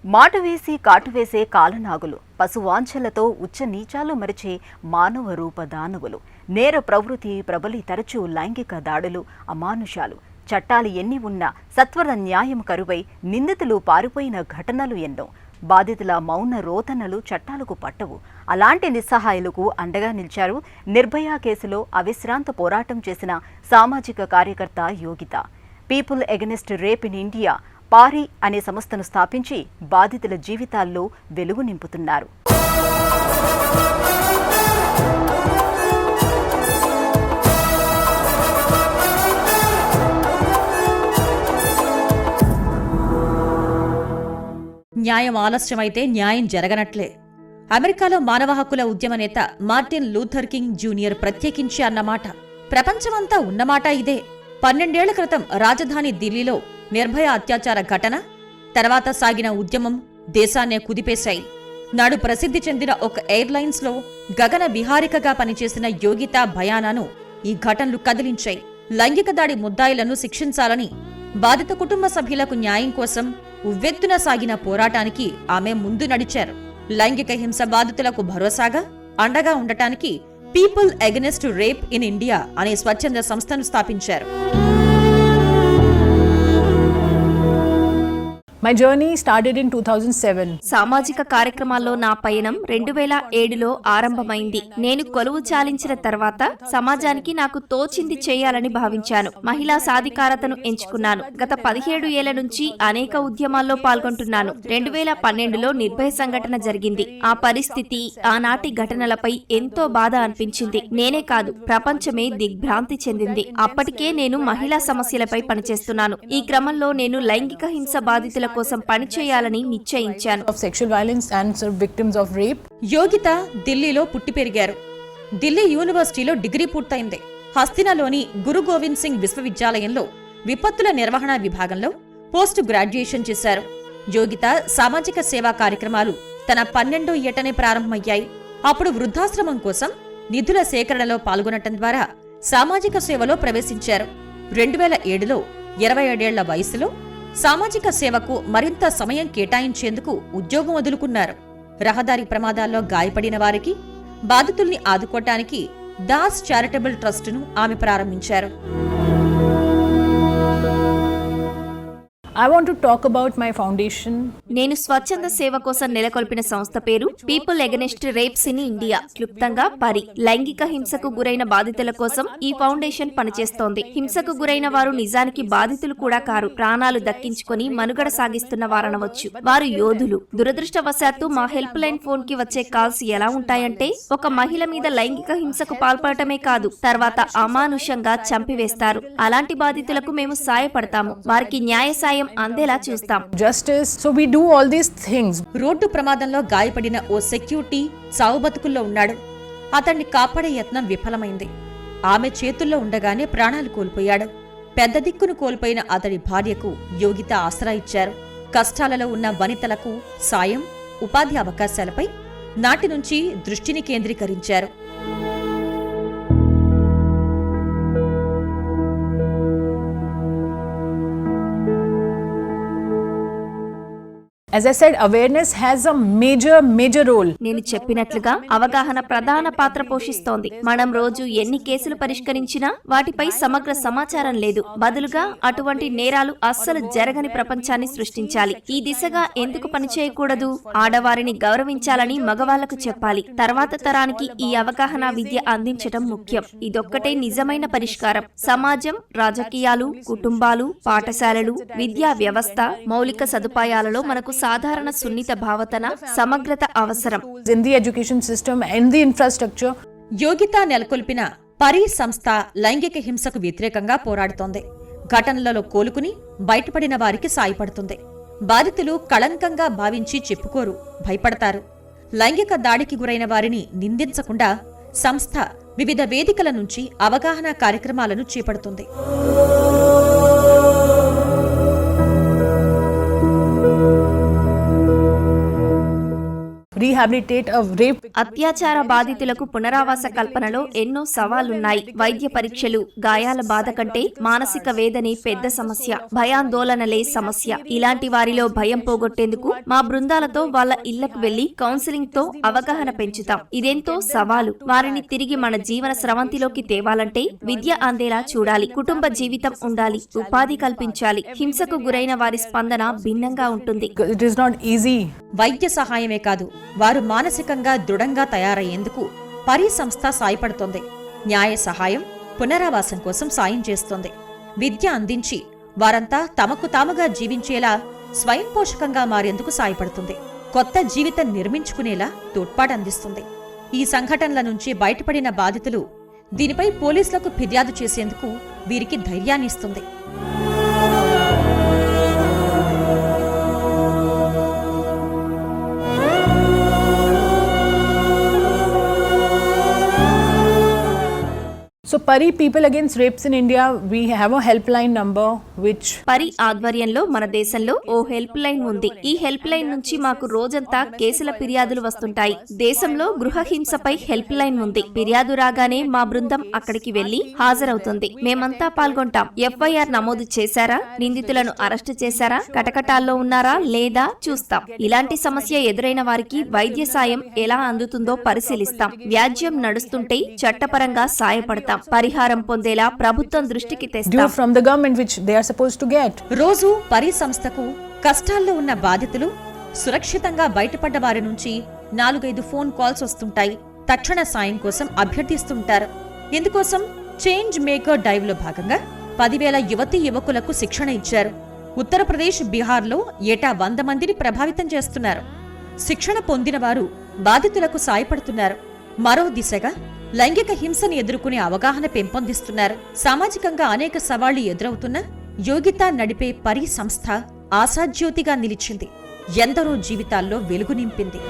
మాట వేసి కాటువేసే కాలనాగులు, పశువాంఛలతో ఉచ్చ నీచాలు మరిచే మానవ రూప దానవులు, నేర ప్రవృత్తి ప్రబలి తరచూ లైంగిక దాడులు, అమానుషాలు. చట్టాలు ఎన్ని ఉన్నా సత్వర న్యాయం కరువై నిందితులు పారిపోయిన ఘటనలు ఎన్నో. బాధితుల మౌన రోదనలు చట్టాలకు పట్టవు. అలాంటి నిస్సహాయులకు అండగా నిలిచారు నిర్భయ కేసులో అవిశ్రాంత పోరాటం చేసిన సామాజిక కార్యకర్త Yogita. People against rape in India PARI అనే సంస్థను స్థాపించి బాధితుల జీవితాల్లో వెలుగు నింపుతున్నారు. న్యాయం ఆలస్యమైతే న్యాయం జరగనట్లే. అమెరికాలో మానవ హక్కుల ఉద్యమ నేత మార్టిన్ లూథర్ కింగ్ జూనియర్ ప్రత్యేకించి అన్నమాట. ప్రపంచమంతా ఉన్నమాట ఇదే. 12 ఏళ్ల క్రితం రాజధాని ఢిల్లీలో నిర్భయ అత్యాచార ఘటన తర్వాత సాగిన ఉద్యమం దేశాన్నే కుదిపేశాయి. నాడు ప్రసిద్ధి చెందిన ఒక ఎయిర్లైన్స్ లో గగన విహారికగా పనిచేసిన యోగిత భయానాను ఈ ఘటనలు కదిలించాయి. లైంగిక దాడి ముద్దాయిలను శిక్షించాలని బాధిత కుటుంబ సభ్యులకు న్యాయం కోసం ఉవ్వెత్తున సాగిన పోరాటానికి ఆమె ముందు నడిచారు. లైంగిక హింస బాధితులకు భరోసాగా అండగా ఉండటానికి people against rape in India అనే స్వచ్ఛంద సంస్థను స్థాపించారు. My journey started in 2007. సామాజిక కార్యక్రమాల్లో నా పయనం 2007లో ఆరంభమైంది. నేను కొలువు చాలించిన తర్వాత సమాజానికి నాకు తోచింది చేయాలని భావించాను. మహిళా సాధికారతను ఎంచుకున్నాను. గత 17 ఏళ్ల నుంచి అనేక ఉద్యమాల్లో పాల్గొంటున్నాను. 2012లో నిర్భయ సంఘటన జరిగింది. ఆ పరిస్థితి, ఆనాటి ఘటనలపై ఎంతో బాధ అనిపించింది. నేనే కాదు, ప్రపంచమే దిగ్భ్రాంతి చెందింది. అప్పటికే నేను మహిళా సమస్యలపై పనిచేస్తున్నాను. ఈ క్రమంలో నేను లైంగిక హింస బాధితుల కోసం పనిచేయాలని నిశ్చయించాను. యోగిత ఢిల్లీలో పుట్టి పెరిగారు. ఢిల్లీ యూనివర్సిటీలో డిగ్రీ పూర్తయింది. హస్తినాలోని గురు గోవింద్ సింగ్ విశ్వవిద్యాలయంలో విపత్తుల నిర్వహణ విభాగంలో పోస్ట్ గ్రాడ్యుయేషన్ చేశారు. యోగిత సామాజిక సేవా కార్యక్రమాలు తన 12వ ఏటనే ప్రారంభమయ్యాయి. అప్పుడు వృద్ధాశ్రమం కోసం నిధుల సేకరణలో పాల్గొనటం ద్వారా సామాజిక సేవలో ప్రవేశించారు. 2007లో 27 ఏళ్ల వయసులో సామాజిక సేవకు మరింత సమయం కేటాయించేందుకు ఉద్యోగం వదులుకున్నారు. రహదారి ప్రమాదాల్లో గాయపడిన వారికి, బాధితుల్ని ఆదుకోవటానికి దాస్ చారిటబుల్ ట్రస్టును ఆమె ప్రారంభించారు. I want to talk about my foundation. నేను స్వచ్ఛంద సేవ కోసం నెలకొల్పిన సంస్థ పేరు people against rapes in India, క్లుప్తంగా పరి. లైంగిక హింసకు గురైన బాధితుల కోసం ఈ ఫౌండేషన్ పనిచేస్తోంది. హింసకు గురైన వారు నిజానికి బాధితులు కూడా కారు. ప్రాణాలు దక్కించుకొని మనుగడ సాగిస్తున్న వారనవచ్చు. వారు యోధులు. దురదృష్టవశాత్తు మా హెల్ప్ లైన్ ఫోన్ కి వచ్చే కాల్స్ ఎలా ఉంటాయంటే, ఒక మహిళ మీద లైంగిక హింసకు పాల్పడటమే కాదు, తర్వాత అమానుషంగా చంపివేస్తారు. అలాంటి బాధితులకు మేము సాయపడతాము. వారికి న్యాయ సాయం అందేలా చూస్తాం. Justice. So we do all these things. Road ప్రమాదంలో గాయపడిన ఓ సెక్యూరిటీ చావు బతుకుల్లో ఉన్నాడు. అతన్ని కాపాడే యత్నం విఫలమైంది. ఆమె చేతుల్లో ఉండగానే ప్రాణాలు కోల్పోయాడు. పెద్ద దిక్కును కోల్పోయిన అతడి భార్యకు యోగిత ఆసరా ఇచ్చారు. కష్టాలలో ఉన్న వనితలకు సాయం, ఉపాధి అవకాశాలపై నాటి నుంచి దృష్టిని కేంద్రీకరించారు. As I said, awareness has a major role. నేను చెప్పినట్లుగా అవగాహన ప్రధాన పాత్ర పోషిస్తోంది. మనం రోజు ఎన్ని కేసులు పరిష్కరించినా వాటిపై సమగ్ర సమాచారం లేదు. బదులుగా అటువంటి నేరాలు అస్సలు జరగని ప్రపంచాన్ని సృష్టించాలి. ఈ దిశగా ఎందుకు పనిచేయకూడదు? ఆడవారిని గౌరవించాలని మగవాళ్లకు చెప్పాలి. తర్వాత తరానికి ఈ అవగాహన విద్య అందించటం ముఖ్యం. ఇదొక్కటే నిజమైన పరిష్కారం. సమాజం, రాజకీయాలు, కుటుంబాలు, పాఠశాలలు, విద్యా వ్యవస్థ, మౌలిక సదుపాయాలలో మనకు సాధారణ సున్నిత భావన, సమగ్రత అవసరం. In the education system and the infrastructure. Yogita నెలకొల్పిన పరి సంస్థ లైంగిక హింసకు వ్యతిరేకంగా పోరాడుతోంది. ఘటనలలో కోలుకుని బయటపడిన వారికి సాయపడుతుంది. బాధితులు కళంకంగా భావించి చెప్పుకోరు, భయపడతారు. లైంగిక దాడికి గురైన వారిని నిందించకుండా సంస్థ వివిధ వేదికల నుంచి అవగాహన కార్యక్రమాలను చేపడుతుంది. rehabilitate a rape. అత్యాచార బాధితులకు పునరావాస కల్పనలో ఎన్నో సవాళ్లున్నాయి. వైద్య పరీక్షలు, గాయాల బాధ కంటే మానసిక వేదనే పెద్ద సమస్య, భయాందోళనలే సమస్య. ఇలాంటి వారిలో భయం పోగొట్టేందుకు మా బృందాలతో వాళ్ళ ఇళ్లకు వెళ్లి కౌన్సిలింగ్ తో అవగాహన పెంచుతాం. ఇదెంతో సవాలు. వారిని తిరిగి మన జీవన స్రవంతిలోకి తేవాలంటే విద్య అందేలా చూడాలి, కుటుంబ జీవితం ఉండాలి, ఉపాధి కల్పించాలి. హింసకు గురైన వారి స్పందన భిన్నంగా ఉంటుంది. It is not easy. వైద్య సహాయమే కాదు, వారు మానసికంగా దృఢంగా తయారయ్యేందుకు పరి సంస్థ సాయపడుతోంది. న్యాయ సహాయం, పునరావాసం కోసం సాయం చేస్తోంది. విద్య అందించి వారంతా తమకు తాముగా జీవించేలా స్వయం పోషకంగా మారేందుకు సాయపడుతుంది. కొత్త జీవితం నిర్మించుకునేలా తోడ్పాటందిస్తుంది. ఈ సంఘటనల నుంచి బయటపడిన బాధితులు దీనిపై పోలీసులకు ఫిర్యాదు చేసేందుకు వీరికి ధైర్యాన్నిస్తుంది. So Pari People Against Rapes in India, we have a helpline number which పరి ఆధ్వర్యంలో మన దేశంలో ఓ హెల్ప్ లైన్ ఉంది. ఈ హెల్ప్ లైన్ నుంచి మాకు రోజంతా కేసుల ఫిర్యాదులు వస్తుంటాయి. దేశంలో గృహ హింసపై హెల్ప్ లైన్ ఉంది. ఫిర్యాదు రాగానే మా బృందం అక్కడికి వెళ్లి హాజరవుతుంది. మేమంతా పాల్గొంటాం. ఎఫ్ఐఆర్ నమోదు చేశారా, నిందితులను అరెస్టు చేశారా, కటకటాల్లో ఉన్నారా లేదా చూస్తాం. ఇలాంటి సమస్య ఎదురైన వారికి వైద్య సాయం ఎలా అందుతుందో పరిశీలిస్తాం. వ్యాజ్యం నడుస్తుంటే చట్టపరంగా సాయపడతాం. పరిహారం పొందేలా ప్రభుత్వం దృష్టికి తెస్తాం. due from the government which they are supposed to get. రోజు పరి సంస్థకు కష్టాల్లో ఉన్న బాధితులు సురక్షితంగా బయటపడ్డ వారి నుంచి 4-5 ఫోన్ కాల్స్ వస్తుంటాయి. తక్షణ సాయం కోసం అభ్యర్థిస్తుంటారు. ఇందుకోసం చేంజ్ మేకర్ డ్రైవ్ లో భాగంగా 10,000 యువతీ యువకులకు శిక్షణ ఇచ్చారు. ఉత్తరప్రదేశ్, బీహార్లో ఏటా 100 మందిని ప్రభావితం చేస్తున్నారు. శిక్షణ పొందిన వారు బాధితులకు సాయపడుతున్నారు. మరో దిశగా లైంగిక హింసను ఎదుర్కొనే అవగాహన పెంపొందిస్తున్నారు. సామాజికంగా అనేక సవాళ్లు ఎదురవుతున్న యోగిత నడిపే పరి సంస్థ ఆశాజ్యోతిగా నిలిచింది. ఎందరో జీవితాల్లో వెలుగు నింపింది.